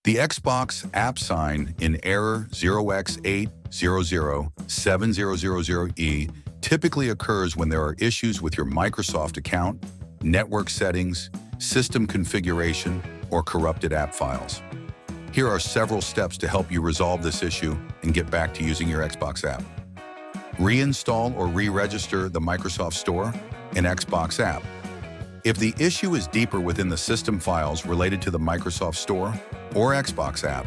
The Xbox app sign in error 0x8007000e typically occurs when there are issues with your Microsoft account, network settings, system configuration, or corrupted app files. Here are several steps to help you resolve this issue and get back to using your Xbox app. Reinstall or re-register the Microsoft Store and Xbox app. If the issue is deeper within the system files related to the Microsoft Store or Xbox app,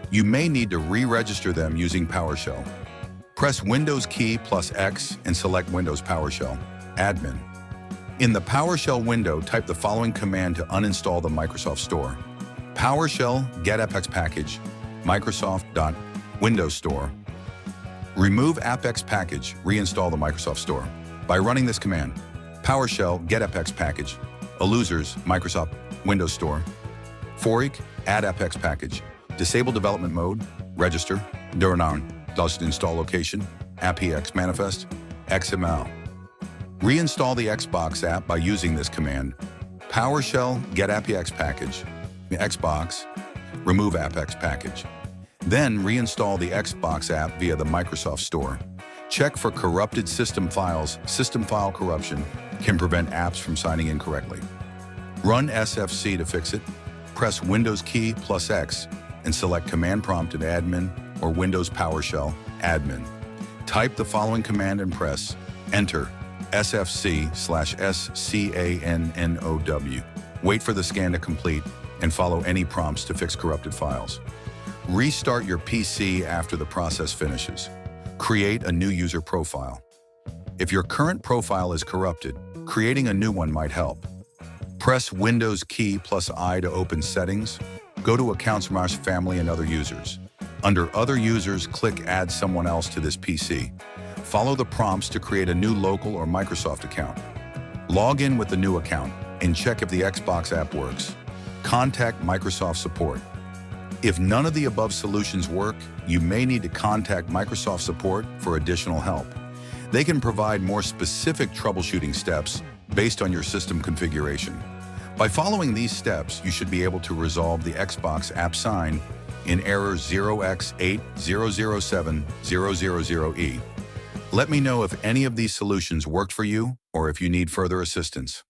you may need to re-register them using PowerShell. Press Windows key plus X and select Windows PowerShell, Admin. In the PowerShell window, type the following command to uninstall the Microsoft Store. PowerShell get apex package, Microsoft.Windows Store. Remove apex package, reinstall the Microsoft Store. By running this command, PowerShell get apex package, Aluzers, Microsoft Windows Store. Forik add apex package, disable development mode, register, Durnan, does install location, APX manifest, XML. Reinstall the Xbox app by using this command. PowerShell get apex package, Xbox, remove apex package. Then reinstall the Xbox app via the Microsoft Store. Check for corrupted system files. System file corruption can prevent apps from signing in correctly. Run SFC to fix it. Press Windows key plus X and select Command Prompt in Admin or Windows PowerShell, Admin. Type the following command and press Enter, SFC/SCANNOW. Wait for the scan to complete and follow any prompts to fix corrupted files. Restart your PC after the process finishes. Create a new user profile. If your current profile is corrupted, creating a new one might help. Press Windows key plus I to open settings. Go to Accounts, Family, and Other Users. Under Other Users, click Add Someone Else to this PC. Follow the prompts to create a new local or Microsoft account. Log in with the new account and check if the Xbox app works. Contact Microsoft support. If none of the above solutions work, you may need to contact Microsoft support for additional help. They can provide more specific troubleshooting steps based on your system configuration. By following these steps, you should be able to resolve the Xbox app sign in error 0x8007000e. Let me know if any of these solutions worked for you or if you need further assistance.